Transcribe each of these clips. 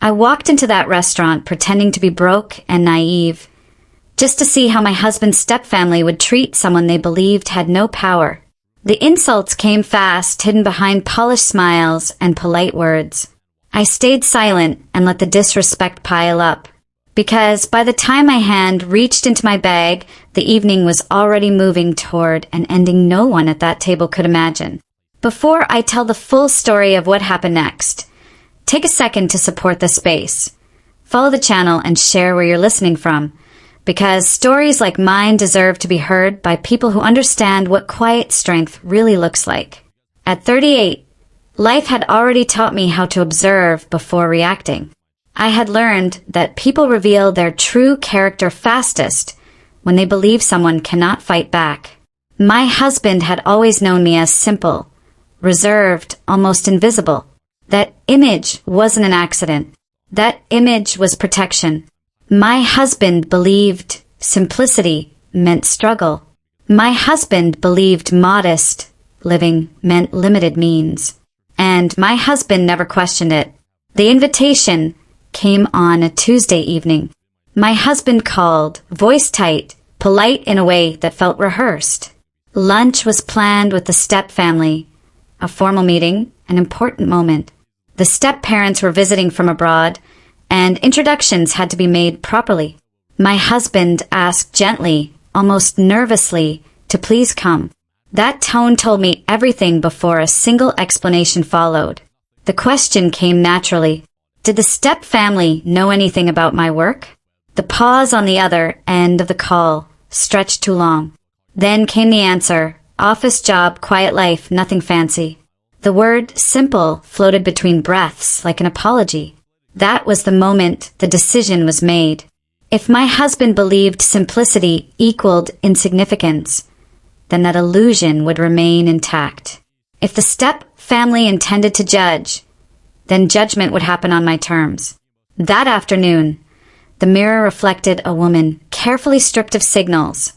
I walked into that restaurant pretending to be broke and naive, just to see how my husband's stepfamily would treat someone they believed had no power. The insults came fast, hidden behind polished smiles and polite words. I stayed silent and let the disrespect pile up, because by the time my hand reached into my bag, the evening was already moving toward an ending no one at that table could imagine. Before I tell the full story of what happened next, take a second to support the space. Follow the channel and share where you're listening from, because stories like mine deserve to be heard by people who understand what quiet strength really looks like. At 38, life had already taught me how to observe before reacting. I had learned that people reveal their true character fastest when they believe someone cannot fight back. My husband had always known me as simple, reserved, almost invisible. That image wasn't an accident. That image was protection. My husband believed simplicity meant struggle. My husband believed modest living meant limited means. And my husband never questioned it. The invitation came on a Tuesday evening. My husband called, voice tight, polite in a way that felt rehearsed. Lunch was planned with the step family. A formal meeting, an important moment. The step-parents were visiting from abroad, and introductions had to be made properly. My husband asked gently, almost nervously, to please come. That tone told me everything before a single explanation followed. The question came naturally. Did the step family know anything about my work? The pause on the other end of the call stretched too long. Then came the answer. Office job, quiet life, nothing fancy. The word simple floated between breaths like an apology. That was the moment the decision was made. If my husband believed simplicity equaled insignificance, then that illusion would remain intact. If the step family intended to judge, then judgment would happen on my terms. That afternoon, the mirror reflected a woman carefully stripped of signals.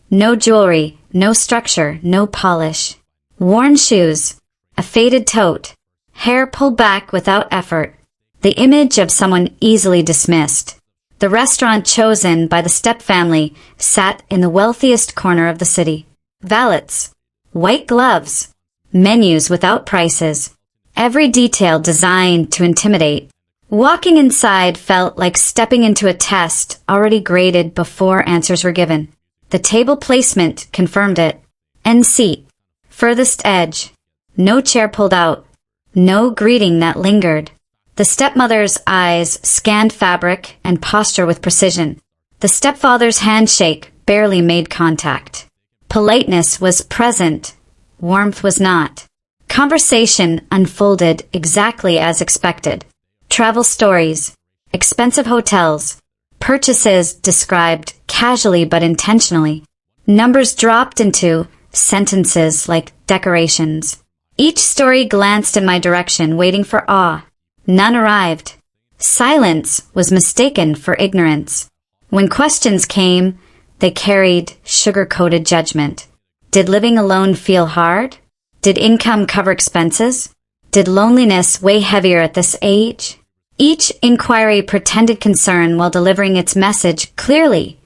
No jewelry, no structure, no polish. Worn shoes, a faded tote, hair pulled back without effort. The image of someone easily dismissed. The restaurant chosen by the step family sat in the wealthiest corner of the city. Valets, white gloves, menus without prices, every detail designed to intimidate. Walking inside felt like stepping into a test already graded before answers were given. The table placement confirmed it. End seat, furthest edge, no chair pulled out, no greeting that lingered. The stepmother's eyes scanned fabric and posture with precision. The stepfather's handshake barely made contact. Politeness was present, warmth was not. Conversation unfolded exactly as expected. Travel stories, expensive hotels, purchases described casually but intentionally. Numbers dropped into sentences like decorations. Each story glanced in my direction, waiting for awe. None arrived. Silence was mistaken for ignorance. When questions came, they carried sugar-coated judgment. Did living alone feel hard? Did income cover expenses? Did loneliness weigh heavier at this age? Each inquiry pretended concern while delivering its message clearly.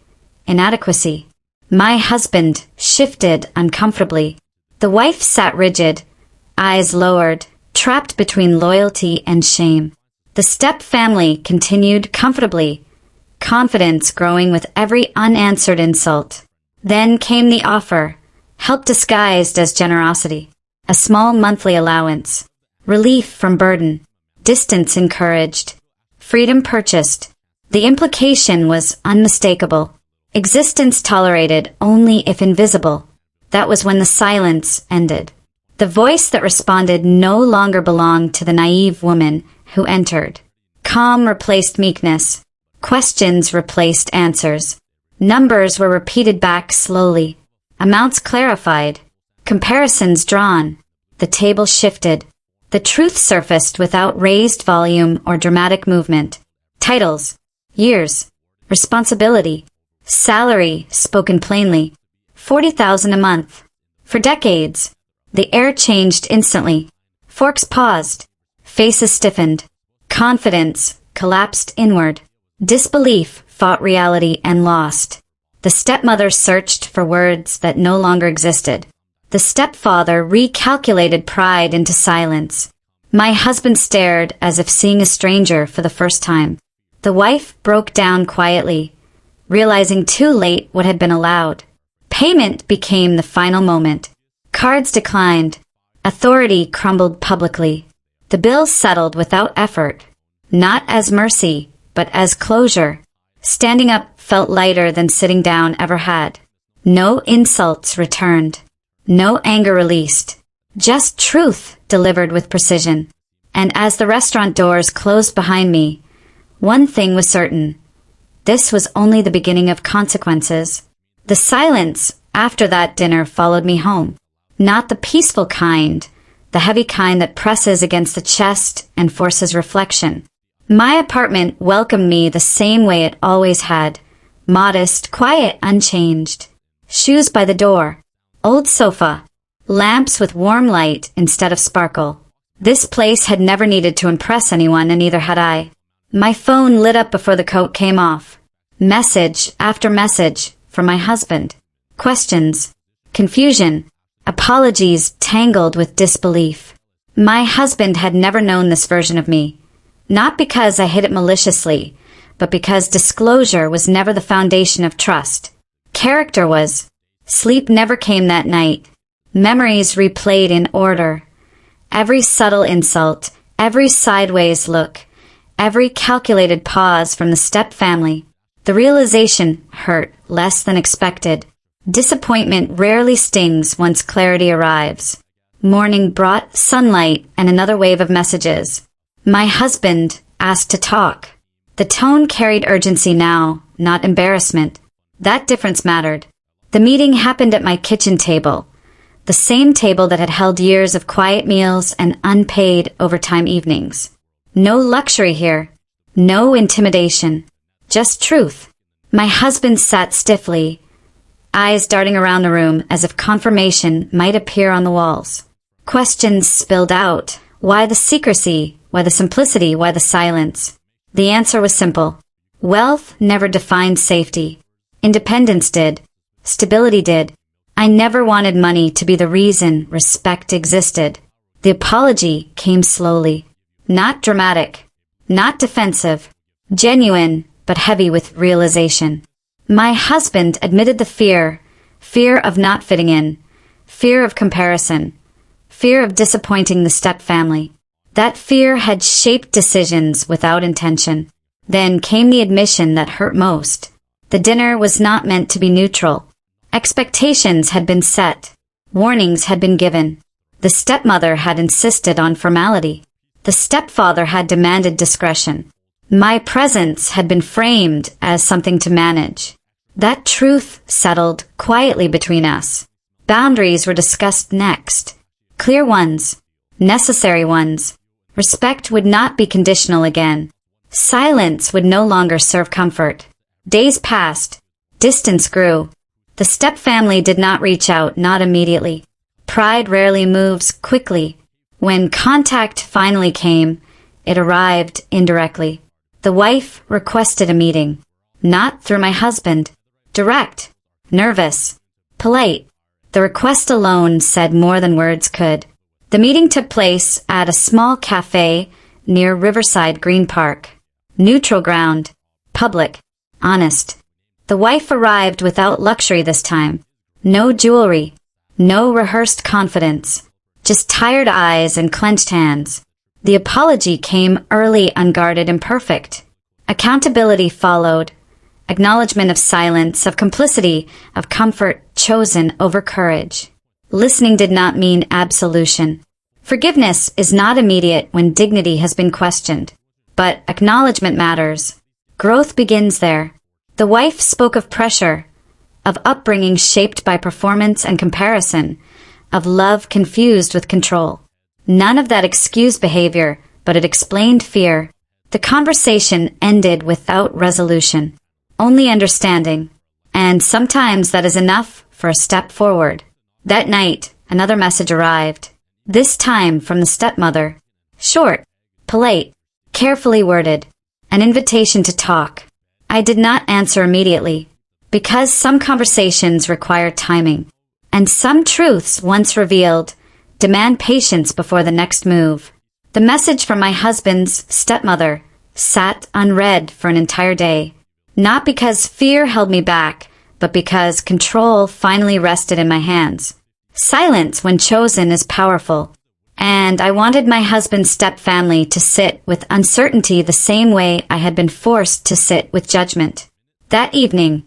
Inadequacy. My husband shifted uncomfortably. The wife sat rigid, eyes lowered, trapped between loyalty and shame. The step family continued comfortably, confidence growing with every unanswered insult. Then came the offer, help disguised as generosity. A small monthly allowance. Relief from burden. Distance encouraged. Freedom purchased. The implication was unmistakable. Existence tolerated only if invisible. That was when the silence ended. The voice that responded no longer belonged to the naive woman who entered. Calm replaced meekness. Questions replaced answers. Numbers were repeated back slowly. Amounts clarified. Comparisons drawn. The table shifted. The truth surfaced without raised volume or dramatic movement. Titles, years, responsibility, salary spoken plainly, 40,000 a month. For decades, the air changed instantly. Forks paused, faces stiffened, confidence collapsed inward. Disbelief fought reality and lost. The stepmother searched for words that no longer existed. The stepfather recalculated pride into silence. My husband stared as if seeing a stranger for the first time. The wife broke down quietly, realizing too late what had been allowed. Payment became the final moment. Cards declined. Authority crumbled publicly. The bills settled without effort, not as mercy, but as closure. Standing up felt lighter than sitting down ever had. No insults returned. No anger released. Just truth delivered with precision. And as the restaurant doors closed behind me, one thing was certain. This was only the beginning of consequences. The silence after that dinner followed me home. Not the peaceful kind, the heavy kind that presses against the chest and forces reflection. My apartment welcomed me the same way it always had. Modest, quiet, unchanged. Shoes by the door. Old sofa. Lamps with warm light instead of sparkle. This place had never needed to impress anyone, and neither had I. My phone lit up before the coat came off. Message after message from my husband. Questions. Confusion. Apologies tangled with disbelief. My husband had never known this version of me. Not because I hid it maliciously, but because disclosure was never the foundation of trust. Character was. Sleep never came that night. Memories replayed in order. Every subtle insult, every sideways look, every calculated pause from the step family. The realization hurt less than expected. Disappointment rarely stings once clarity arrives. Morning brought sunlight and another wave of messages. My husband asked to talk. The tone carried urgency now, not embarrassment. That difference mattered. The meeting happened at my kitchen table, the same table that had held years of quiet meals and unpaid overtime evenings. No luxury here. No intimidation. Just truth. My husband sat stiffly, eyes darting around the room as if confirmation might appear on the walls. Questions spilled out. Why the secrecy? Why the simplicity? Why the silence? The answer was simple. Wealth never defined safety. Independence did. Stability did. I never wanted money to be the reason respect existed. The apology came slowly. Not dramatic. Not defensive. Genuine, but heavy with realization. My husband admitted the fear of not fitting in, fear of comparison, fear of disappointing the step family. That fear had shaped decisions without intention. Then came the admission that hurt most. The dinner was not meant to be neutral. Expectations had been set. Warnings had been given. The stepmother had insisted on formality. The stepfather had demanded discretion. My presence had been framed as something to manage. That truth settled quietly between us. Boundaries were discussed next. Clear ones. Necessary ones. Respect would not be conditional again. Silence would no longer serve comfort. Days passed. Distance grew. The step family did not reach out, not immediately. Pride rarely moves quickly. When contact finally came, it arrived indirectly. The wife requested a meeting. Not through my husband. Direct. Nervous. Polite. The request alone said more than words could. The meeting took place at a small cafe near Riverside Green Park. Neutral ground. Public. Honest. The wife arrived without luxury this time. No jewelry. No rehearsed confidence. Just tired eyes and clenched hands. The apology came early, unguarded, imperfect. Accountability followed. Acknowledgement of silence, of complicity, of comfort chosen over courage. Listening did not mean absolution. Forgiveness is not immediate when dignity has been questioned. But acknowledgement matters. Growth begins there. The wife spoke of pressure, of upbringing shaped by performance and comparison, of love confused with control. None of that excused behavior, but it explained fear. The conversation ended without resolution. Only understanding. And sometimes that is enough for a step forward. That night, another message arrived. This time from the stepmother. Short, polite, carefully worded. an invitation to talk. I did not answer immediately, because some conversations require timing, and some truths, once revealed, demand patience before the next move. The message from my husband's stepmother sat unread for an entire day, not because fear held me back, but because control finally rested in my hands. Silence, when chosen, is powerful, and I wanted my husband's stepfamily to sit with uncertainty the same way I had been forced to sit with judgment. That evening,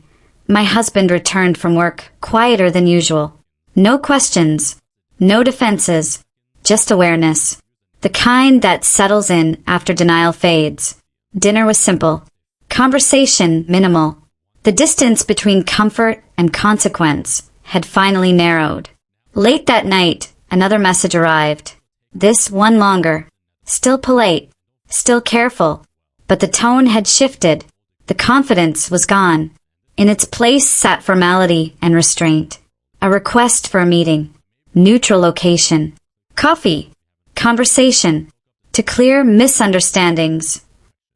my husband returned from work quieter than usual. No questions, no defenses, just awareness. The kind that settles in after denial fades. Dinner was simple. Conversation minimal. The distance between comfort and consequence had finally narrowed. Late that night, another message arrived. This one longer. Still polite, still careful, but the tone had shifted. The confidence was gone. In its place sat formality and restraint. A request for a meeting. Neutral location. Coffee. Conversation. To clear misunderstandings.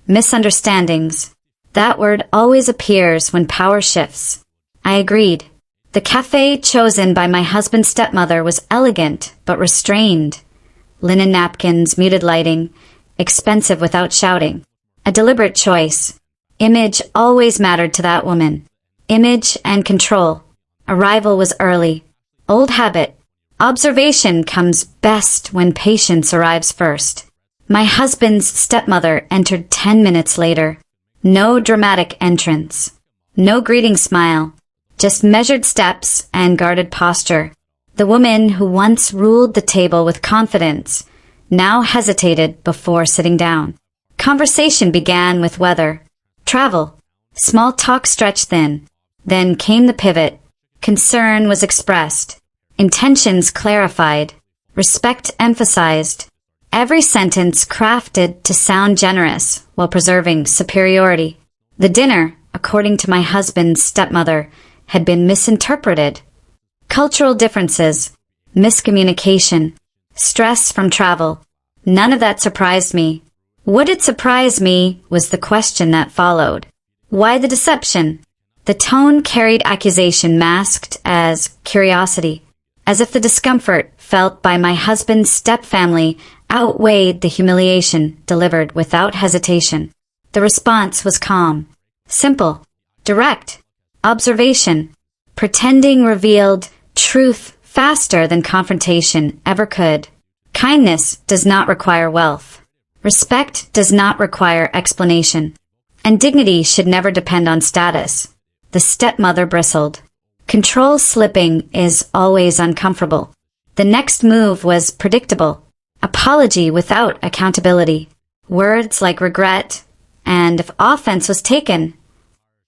Misunderstandings. That word always appears when power shifts. I agreed. The cafe chosen by my husband's stepmother was elegant but restrained. Linen napkins, muted lighting, expensive without shouting. A deliberate choice. Image always mattered to that woman. Image and control. Arrival was early. Old habit. Observation comes best when patience arrives first. My husband's stepmother entered 10 minutes later. No dramatic entrance. No greeting smile. Just measured steps and guarded posture. The woman who once ruled the table with confidence now hesitated before sitting down. Conversation began with weather, travel. Small talk stretched thin. Then came the pivot. Concern was expressed. Intentions clarified. Respect emphasized. Every sentence crafted to sound generous while preserving superiority. The dinner, according to my husband's stepmother, had been misinterpreted. Cultural differences, miscommunication, stress from travel. None of that surprised me. What did surprise me was the question that followed. Why the deception? The tone carried accusation masked as curiosity, as if the discomfort felt by my husband's stepfamily outweighed the humiliation delivered without hesitation. The response was calm, simple, direct. Observation, pretending revealed truth faster than confrontation ever could. Kindness does not require wealth. Respect does not require explanation. And dignity should never depend on status. The stepmother bristled. Control slipping is always uncomfortable. The next move was predictable. Apology without accountability. Words like regret, and if offense was taken,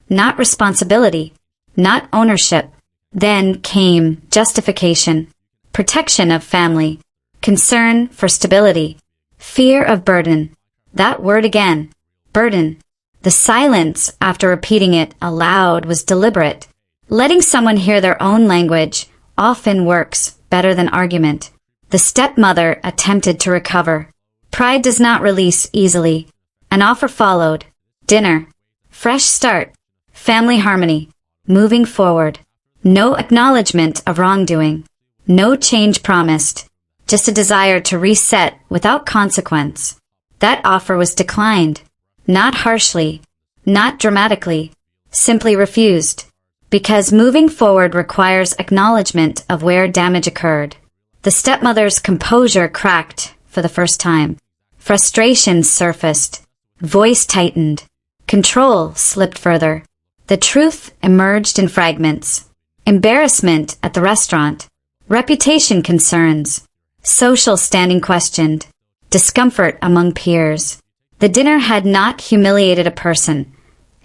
not responsibility, not ownership. Then came justification, protection of family, concern for stability, fear of burden. That word again, burden. The silence after repeating it aloud was deliberate. Letting someone hear their own language often works better than argument. The stepmother attempted to recover. Pride does not release easily. An offer followed. Dinner. Fresh start. Family harmony. Moving forward. No acknowledgement of wrongdoing. No change promised. Just a desire to reset without consequence. That offer was declined. Not harshly. Not dramatically. Simply refused. Because moving forward requires acknowledgement of where damage occurred. The stepmother's composure cracked for the first time. Frustration surfaced. Voice tightened. Control slipped further. The truth emerged in fragments. Embarrassment at the restaurant. Reputation concerns. Social standing questioned. Discomfort among peers. The dinner had not humiliated a person.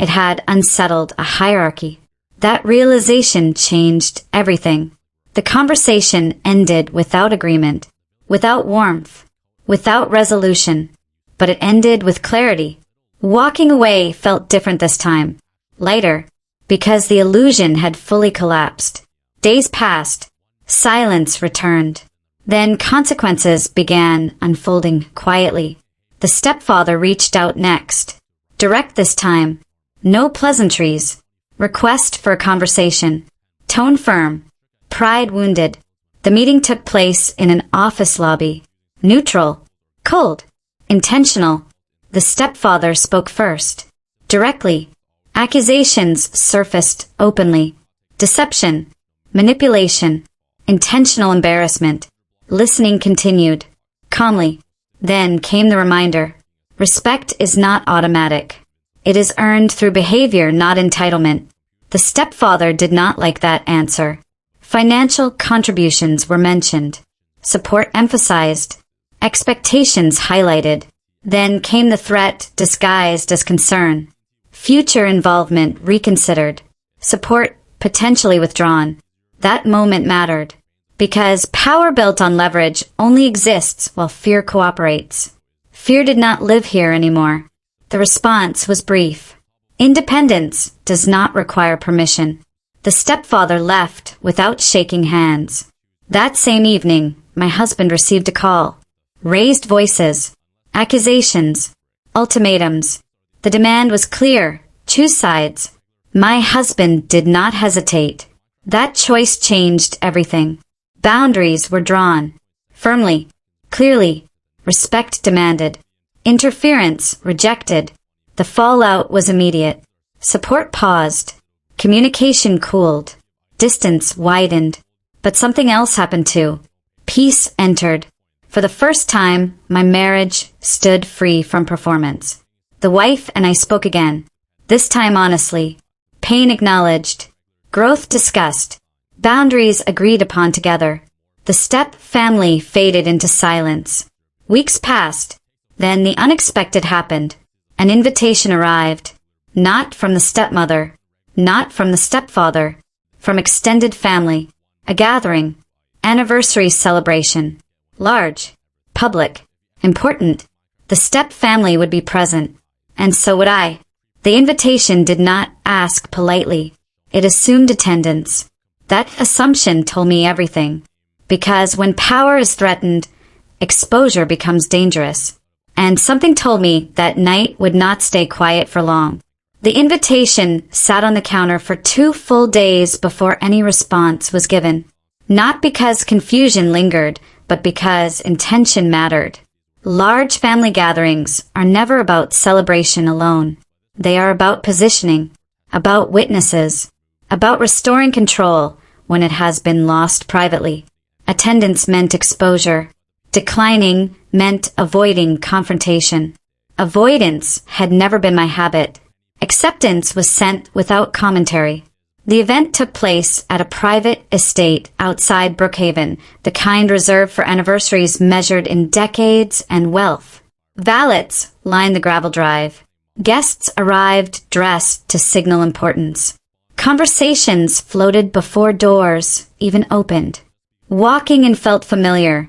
It had unsettled a hierarchy. That realization changed everything. The conversation ended without agreement, without warmth, without resolution, but it ended with clarity. Walking away felt different this time, lighter, because the illusion had fully collapsed. Days passed, silence returned. Then consequences began unfolding quietly. The stepfather reached out next. Direct this time. No pleasantries. Request for a conversation. Tone firm. Pride wounded. The meeting took place in an office lobby. Neutral. Cold. Intentional. The stepfather spoke first. Directly. Accusations surfaced openly. Deception. Manipulation. Intentional embarrassment. Listening continued. Calmly. Then came the reminder. Respect is not automatic. It is earned through behavior, not entitlement. The stepfather did not like that answer. Financial contributions were mentioned. Support emphasized. Expectations highlighted. Then came the threat disguised as concern. Future involvement reconsidered. Support potentially withdrawn. That moment mattered. Because power built on leverage only exists while fear cooperates. Fear did not live here anymore. The response was brief. Independence does not require permission. The stepfather left without shaking hands. That same evening, my husband received a call. Raised voices. Accusations. Ultimatums. The demand was clear. Choose sides. My husband did not hesitate. That choice changed everything. Boundaries were drawn. Firmly. Clearly. Respect demanded. Interference rejected. The fallout was immediate. Support paused. Communication cooled. Distance widened. But something else happened too. Peace entered. For the first time, my marriage stood free from performance. The wife and I spoke again. This time honestly. Pain acknowledged. Growth discussed. Boundaries agreed upon together. The step family faded into silence. Weeks passed. Then the unexpected happened. An invitation arrived. Not from the stepmother. Not from the stepfather. From extended family. A gathering. Anniversary celebration. Large. Public. Important. The step family would be present. And so would I. The invitation did not ask politely. It assumed attendance. That assumption told me everything. Because when power is threatened, exposure becomes dangerous. And something told me that night would not stay quiet for long. The invitation sat on the counter for 2 full days before any response was given. Not because confusion lingered, but because intention mattered. Large family gatherings are never about celebration alone. They are about positioning, about witnesses, about restoring control when it has been lost privately. Attendance meant exposure. Declining meant avoiding confrontation. Avoidance had never been my habit. Acceptance was sent without commentary. The event took place at a private estate outside Brookhaven, the kind reserved for anniversaries measured in decades and wealth. Valets lined the gravel drive. Guests arrived dressed to signal importance. Conversations floated before doors even opened. Walking in felt familiar.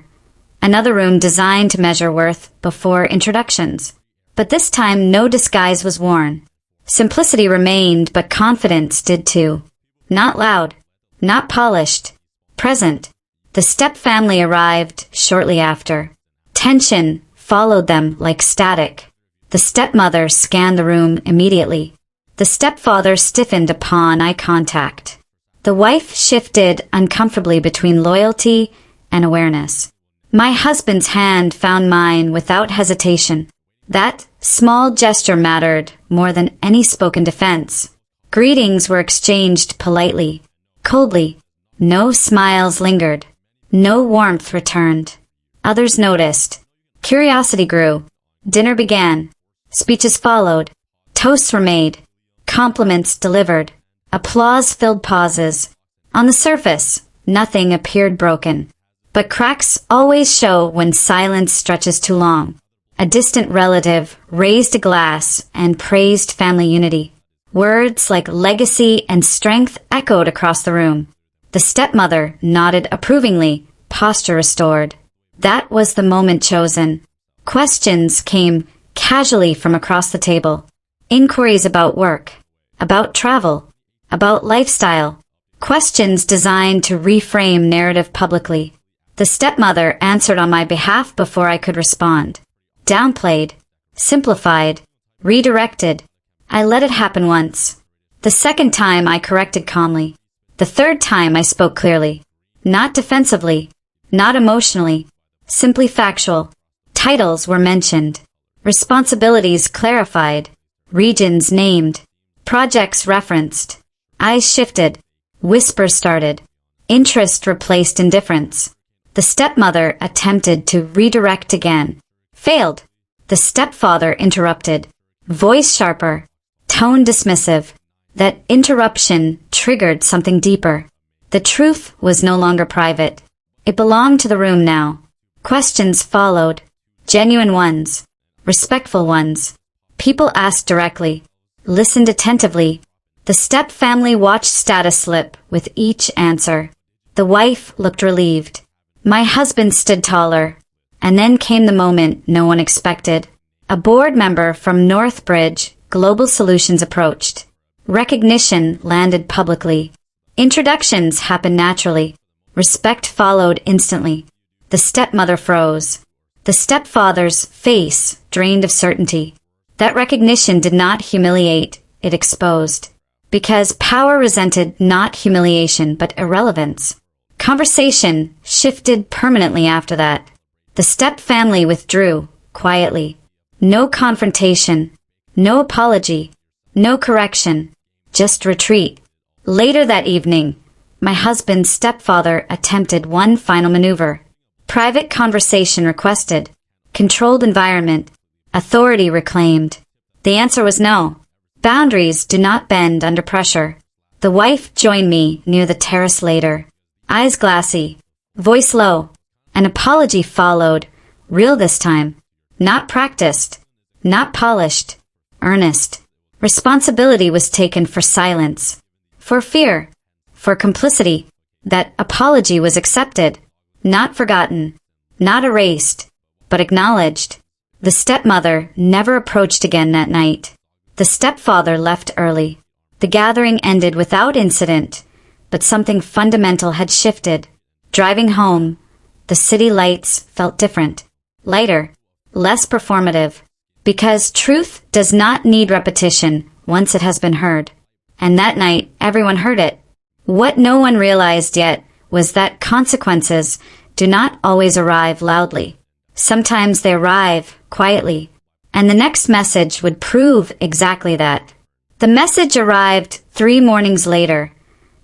Another room designed to measure worth before introductions. But this time no disguise was worn. Simplicity remained, but confidence did too. Not loud, not polished, present. The step family arrived shortly after. Tension followed them like static. The stepmother scanned the room immediately. The stepfather stiffened upon eye contact. The wife shifted uncomfortably between loyalty and awareness. My husband's hand found mine without hesitation. That small gesture mattered more than any spoken defense. Greetings were exchanged politely, coldly. No smiles lingered. No warmth returned. Others noticed. Curiosity grew. Dinner began. Speeches followed. Toasts were made. Compliments delivered. Applause filled pauses. On the surface, nothing appeared broken. But cracks always show when silence stretches too long. A distant relative raised a glass and praised family unity. Words like legacy and strength echoed across the room. The stepmother nodded approvingly, posture restored. That was the moment chosen. Questions came casually from across the table. Inquiries about work, about travel, about lifestyle. Questions designed to reframe narrative publicly. The stepmother answered on my behalf before I could respond. Downplayed, simplified, Redirected. I let it happen once. The second time I corrected calmly. The third time I spoke clearly. Not defensively. Not emotionally. Simply factual. Titles were mentioned. Responsibilities clarified. Regions named. Projects referenced. Eyes shifted. Whispers started. Interest replaced indifference. The stepmother attempted to redirect again. Failed. The stepfather interrupted. Voice sharper. Tone dismissive. That interruption triggered something deeper. The truth was no longer private. It belonged to the room now. Questions followed. Genuine ones. Respectful ones. People asked directly. Listened attentively. The step family watched status slip with each answer. The wife looked relieved. My husband stood taller. And then came the moment no one expected. A board member from Northbridge Global Solutions approached. Recognition landed publicly. Introductions happened naturally. Respect followed instantly. The stepmother froze. The stepfather's face drained of certainty. That recognition did not humiliate, it exposed. Because power resented not humiliation but irrelevance. Conversation shifted permanently after that. The step family withdrew, quietly. No confrontation. No apology. No correction. Just retreat. Later that evening, my husband's stepfather attempted one final maneuver. Private conversation requested. Controlled environment. Authority reclaimed. The answer was no. Boundaries do not bend under pressure. The wife joined me near the terrace later. Eyes glassy. Voice low. An apology followed. Real this time. Not practiced. Not polished. Earnest. Responsibility was taken for silence. For fear. For complicity. That apology was accepted. Not forgotten. Not erased. But acknowledged. The stepmother never approached again that night. The stepfather left early. The gathering ended without incident, but something fundamental had shifted. Driving home, the city lights felt different. Lighter. Less performative. Because truth does not need repetition once it has been heard. And that night, everyone heard it. What no one realized yet was that consequences do not always arrive loudly. Sometimes they arrive quietly, and the next message would prove exactly that. The message arrived 3 mornings later,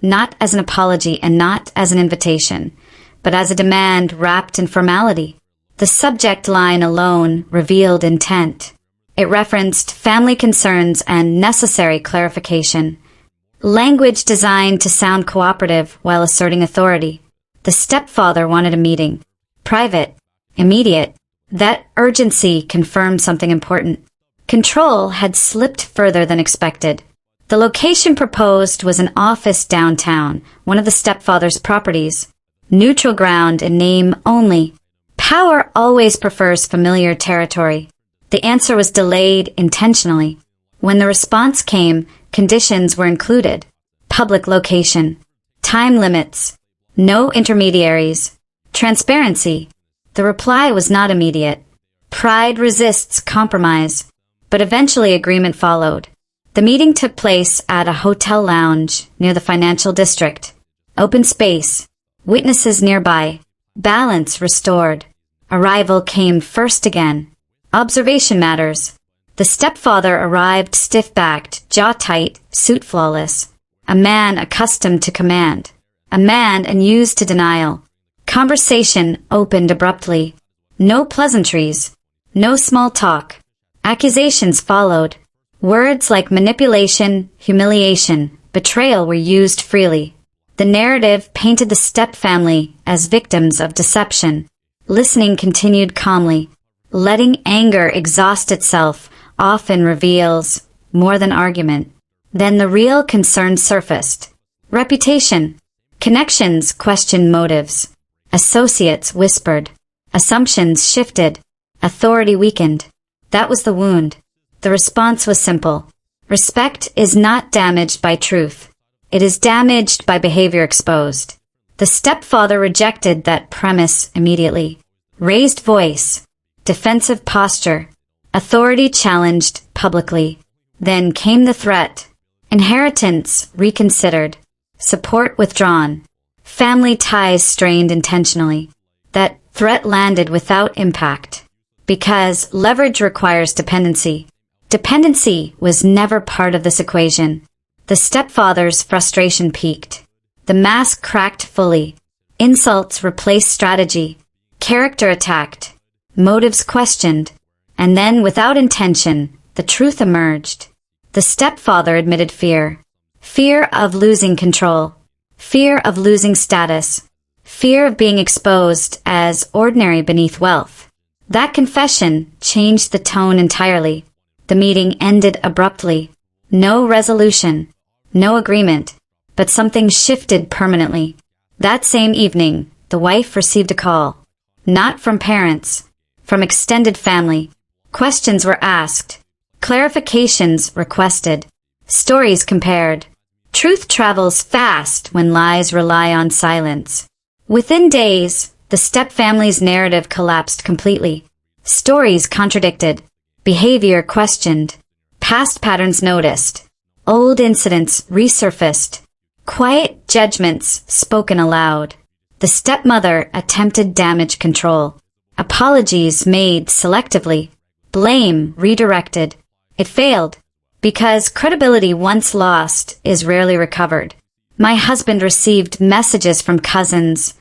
not as an apology and not as an invitation, but as a demand wrapped in formality. The subject line alone revealed intent. It referenced family concerns and necessary clarification. Language designed to sound cooperative while asserting authority. The stepfather wanted a meeting. Private. Immediate. That urgency confirmed something important. Control had slipped further than expected. The location proposed was an office downtown, one of the stepfather's properties. Neutral ground in name only. Power always prefers familiar territory. The answer was delayed intentionally. When the response came, conditions were included. Public location. Time limits. No intermediaries. Transparency. The reply was not immediate. Pride resists compromise. But eventually agreement followed. The meeting took place at a hotel lounge near the financial district. Open space. Witnesses nearby. Balance restored. Arrival came first again. Observation matters. The stepfather arrived stiff-backed, jaw-tight, suit flawless. A man accustomed to command. A man unused to denial. Conversation opened abruptly. No pleasantries. No small talk. Accusations followed. Words like manipulation, humiliation, betrayal were used freely. The narrative painted the step-family as victims of deception. Listening continued calmly. Letting anger exhaust itself often reveals more than argument. Then the real concern surfaced. Reputation. Connections questioned motives. Associates whispered. Assumptions shifted. Authority weakened. That was the wound. The response was simple. Respect is not damaged by truth. It is damaged by behavior exposed. The stepfather rejected that premise immediately. Raised voice. Defensive posture. Authority challenged publicly. Then came the threat. Inheritance reconsidered. Support withdrawn. Family ties strained intentionally. That threat landed without impact. Because leverage requires dependency. Dependency was never part of this equation. The stepfather's frustration peaked. The mask cracked fully. Insults replaced strategy. Character attacked. Motives questioned. And then, without intention, the truth emerged. The stepfather admitted fear. Fear of losing control. Fear of losing status. Fear of being exposed as ordinary beneath wealth. That confession changed the tone entirely. The meeting ended abruptly. No resolution. No agreement. But something shifted permanently. That same evening, the wife received a call. Not from parents. From extended family. Questions were asked. Clarifications requested. Stories compared. Truth travels fast when lies rely on silence. Within days, the stepfamily's narrative collapsed completely. Stories contradicted. Behavior questioned. Past patterns noticed. Old incidents resurfaced. Quiet judgments spoken aloud. The stepmother attempted damage control. Apologies made selectively. Blame redirected. It failed. Because credibility once lost is rarely recovered. My husband received messages from cousins,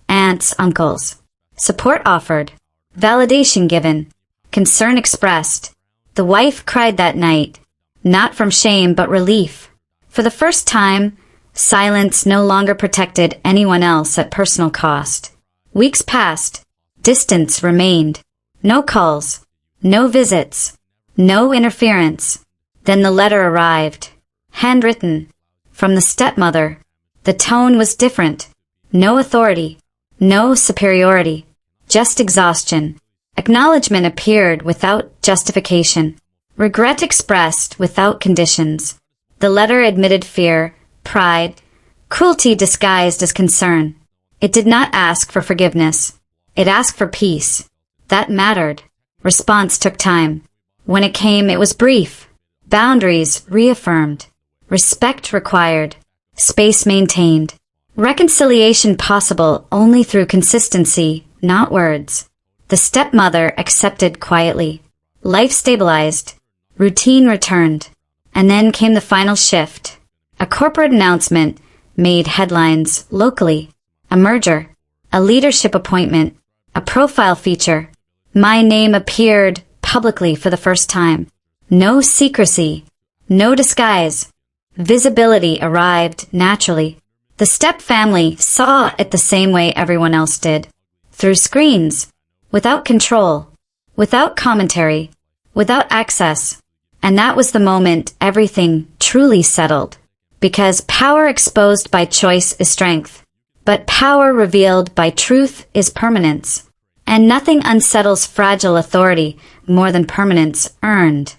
aunts, uncles. Support offered. Validation given. Concern expressed. The wife cried that night. Not from shame but relief. For the first time, silence no longer protected anyone else at personal cost. Weeks passed. Distance remained. No calls. No visits. No interference. Then the letter arrived. Handwritten. From the stepmother. The tone was different. No authority. No superiority. Just exhaustion. Acknowledgement appeared without justification. Regret expressed without conditions. The letter admitted fear, pride, cruelty disguised as concern. It did not ask for forgiveness. It asked for peace. That mattered. Response took time. When it came, it was brief. Boundaries reaffirmed. Respect required. Space maintained. Reconciliation possible only through consistency, not words. The stepmother accepted quietly. Life stabilized. Routine returned. And then came the final shift. A corporate announcement made headlines locally. A merger. A leadership appointment. A profile feature. My name appeared publicly for the first time. No secrecy. No disguise. Visibility arrived naturally. The step family saw it the same way everyone else did. Through screens. Without control. Without commentary. Without access. And that was the moment everything truly settled. Because power exposed by choice is strength. But power revealed by truth is permanence. And nothing unsettles fragile authority more than permanence earned,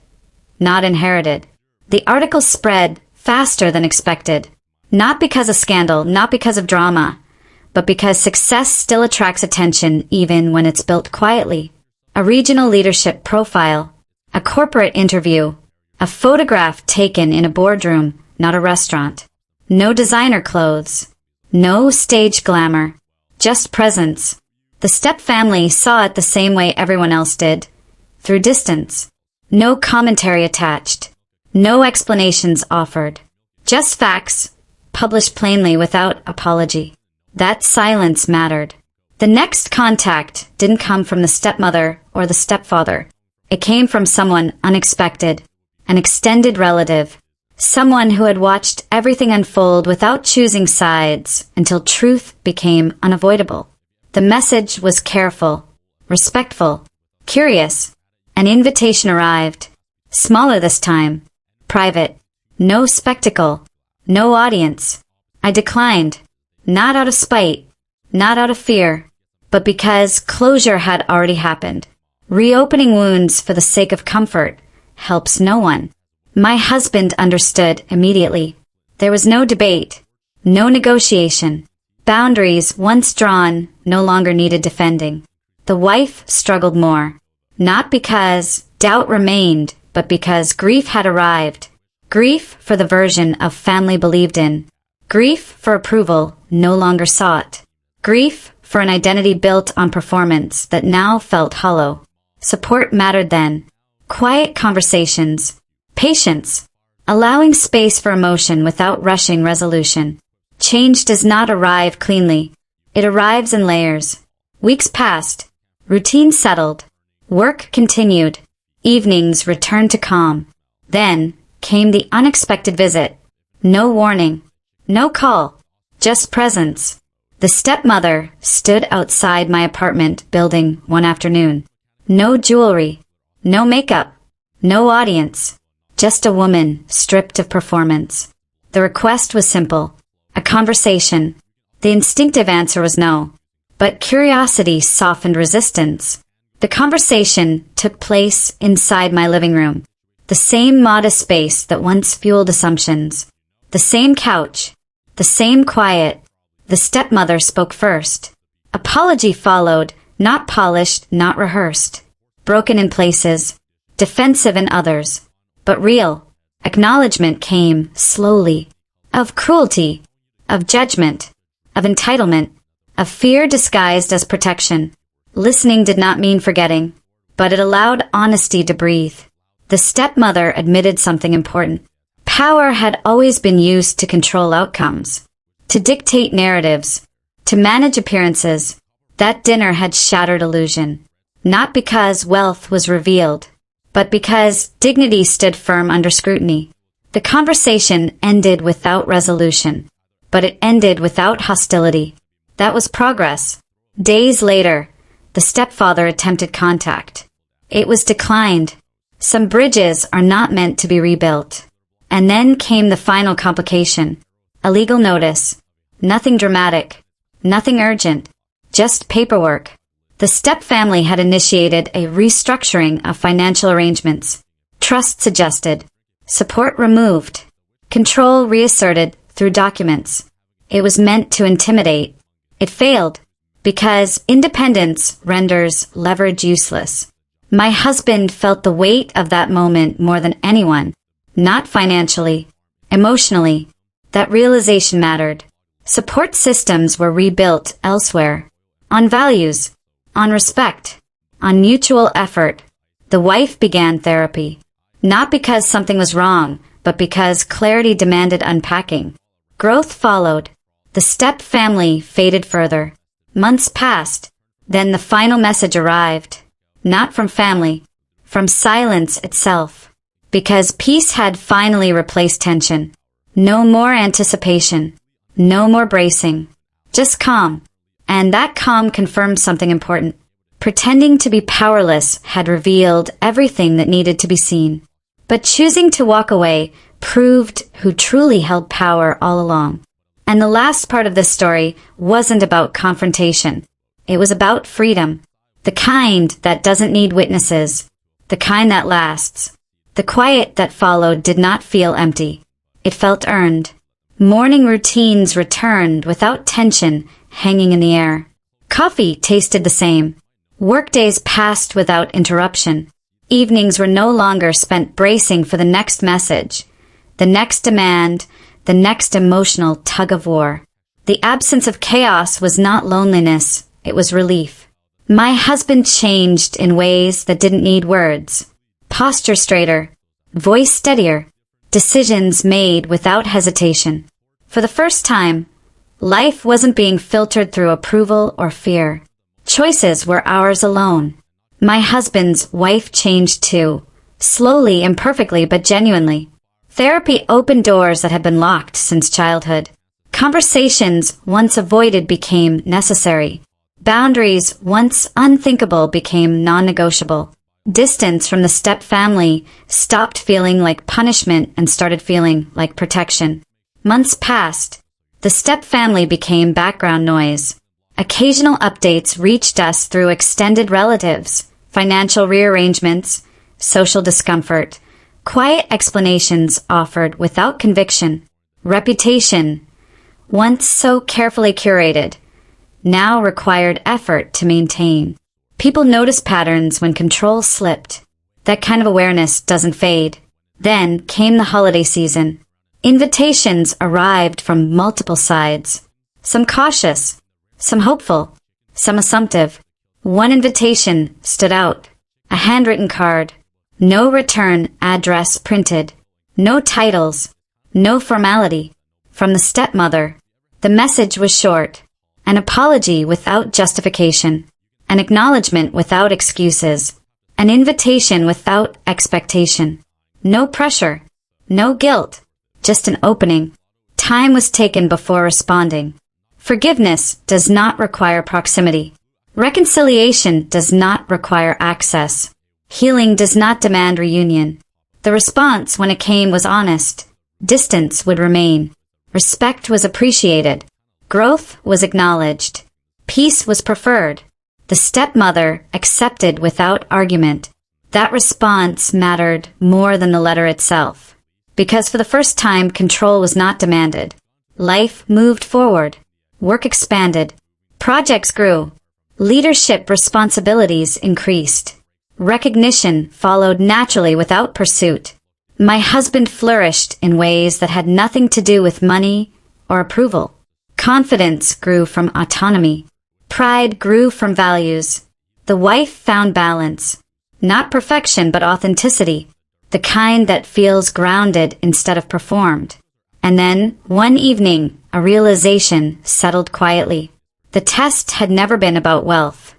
not inherited. The article spread faster than expected. Not because of scandal, not because of drama, but because success still attracts attention even when it's built quietly. A regional leadership profile. A corporate interview. A photograph taken in a boardroom, not a restaurant. No designer clothes. No stage glamour. Just presence. The step family saw it the same way everyone else did. Through distance. No commentary attached. No explanations offered. Just facts, published plainly without apology. That silence mattered. The next contact didn't come from the stepmother or the stepfather. It came from someone unexpected, an extended relative, someone who had watched everything unfold without choosing sides until truth became unavoidable. The message was careful, respectful, curious. An invitation arrived. Smaller this time. Private. No spectacle. No audience. I declined. Not out of spite. Not out of fear. But because closure had already happened. Reopening wounds for the sake of comfort helps no one. My husband understood immediately. There was no debate. No negotiation. Boundaries, once drawn, no longer needed defending. The wife struggled more. Not because Doubt remained, but because grief had arrived. Grief for the version of family believed in. Grief for approval no longer sought. Grief for an identity built on performance that now felt hollow. Support mattered then. Quiet conversations. Patience. Allowing space for emotion without rushing resolution. Change does not arrive cleanly. It arrives in layers. Weeks passed. Routine settled. Work continued. Evenings returned to calm. Then came the unexpected visit. No warning. No call. Just presence. The stepmother stood outside my apartment building one afternoon. No jewelry. No makeup. No audience. Just a woman stripped of performance. The request was simple. A conversation. The instinctive answer was no. But curiosity softened resistance. The conversation took place inside my living room. The same modest space that once fueled assumptions. The same couch. The same quiet. The stepmother spoke first. Apology followed, not polished, not rehearsed. Broken in places. Defensive in others. But real. Acknowledgement came slowly. Of cruelty. Of judgment. Of entitlement. Of fear disguised as protection. Listening did not mean forgetting, but it allowed honesty to breathe. The stepmother admitted something important. Power had always been used to control outcomes, to dictate narratives, to manage appearances. That dinner had shattered illusion, not because wealth was revealed, but because dignity stood firm under scrutiny. The conversation ended without resolution, but it ended without hostility. That was progress. Days later, the stepfather attempted contact. It was declined. Some bridges are not meant to be rebuilt. And then came the final complication. A legal notice. Nothing dramatic. Nothing urgent. Just paperwork. The stepfamily had initiated a restructuring of financial arrangements. Trusts adjusted. Support removed. Control reasserted through documents. It was meant to intimidate. It failed. Because independence renders leverage useless. My husband felt the weight of that moment more than anyone. Not financially, emotionally. That realization mattered. Support systems were rebuilt elsewhere. On values, on respect, on mutual effort. The wife began therapy. Not because something was wrong, but because clarity demanded unpacking. Growth followed. The step family faded further. Months passed. Then the final message arrived. Not from family. From silence itself. Because peace had finally replaced tension. No more anticipation. No more bracing. Just calm. And that calm confirmed something important. Pretending to be powerless had revealed everything that needed to be seen. But choosing to walk away proved who truly held power all along. And the last part of this story wasn't about confrontation. It was about freedom. The kind that doesn't need witnesses. The kind that lasts. The quiet that followed did not feel empty. It felt earned. Morning routines returned without tension hanging in the air. Coffee tasted the same. Workdays passed without interruption. Evenings were no longer spent bracing for the next message, the next demand, the next emotional tug-of-war. The absence of chaos was not loneliness, it was relief. My husband changed in ways that didn't need words. Posture straighter, voice steadier, decisions made without hesitation. For the first time, life wasn't being filtered through approval or fear. Choices were ours alone. My husband's wife changed too, slowly, imperfectly, but genuinely. Therapy opened doors that had been locked since childhood. Conversations once avoided became necessary. Boundaries once unthinkable became non-negotiable. Distance from the step family stopped feeling like punishment and started feeling like protection. Months passed. The step family became background noise. Occasional updates reached us through extended relatives, financial rearrangements, social discomfort. Quiet explanations offered without conviction. Reputation, once so carefully curated, now required effort to maintain. People noticed patterns when control slipped. That kind of awareness doesn't fade. Then came the holiday season. Invitations arrived from multiple sides. Some cautious, some hopeful, some assumptive. One invitation stood out. A handwritten card. No return address printed. No titles. No formality. From the stepmother. The message was short. An apology without justification. An acknowledgement without excuses. An invitation without expectation. No pressure. No guilt. Just an opening. Time was taken before responding. Forgiveness does not require proximity. Reconciliation does not require access. Healing does not demand reunion. The response, when it came, was honest. Distance would remain. Respect was appreciated. Growth was acknowledged. Peace was preferred. The stepmother accepted without argument. That response mattered more than the letter itself. Because for the first time, control was not demanded. Life moved forward. Work expanded. Projects grew. Leadership responsibilities increased. Recognition followed naturally without pursuit. My husband flourished in ways that had nothing to do with money or approval. Confidence grew from autonomy. Pride grew from values. The wife found balance. Not perfection, but authenticity. The kind that feels grounded instead of performed. And then, one evening, a realization settled quietly. The test had never been about wealth.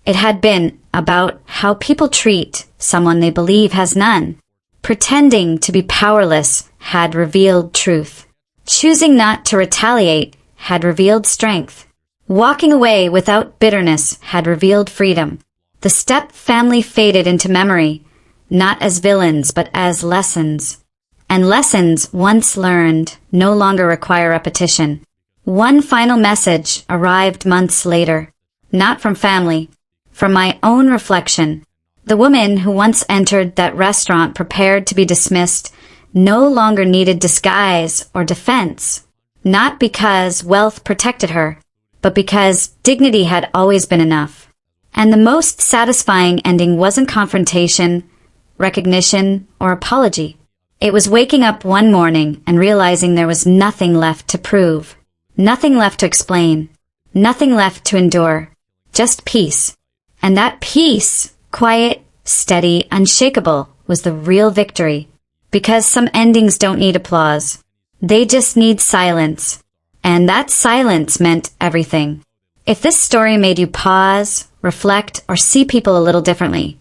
It had been about how people treat someone they believe has none. Pretending to be powerless had revealed truth. Choosing not to retaliate had revealed strength. Walking away without bitterness had revealed freedom. The step family faded into memory, not as villains but as lessons. And lessons once learned no longer require repetition. One final message arrived months later, not from family, from my own reflection. The woman who once entered that restaurant prepared to be dismissed no longer needed disguise or defense, not because wealth protected her, but because dignity had always been enough. And the most satisfying ending wasn't confrontation, recognition, or apology. It was waking up one morning and realizing there was nothing left to prove, nothing left to explain, nothing left to endure, just peace. And that peace, quiet, steady, unshakable, was the real victory. Because some endings don't need applause. They just need silence. And that silence meant everything. If this story made you pause, reflect, or see people a little differently,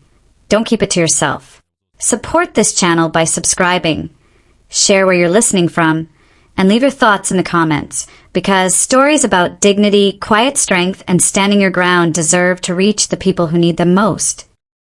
don't keep it to yourself. Support this channel by subscribing, share where you're listening from, and leave your thoughts in the comments, because stories about dignity, quiet strength, and standing your ground deserve to reach the people who need them most.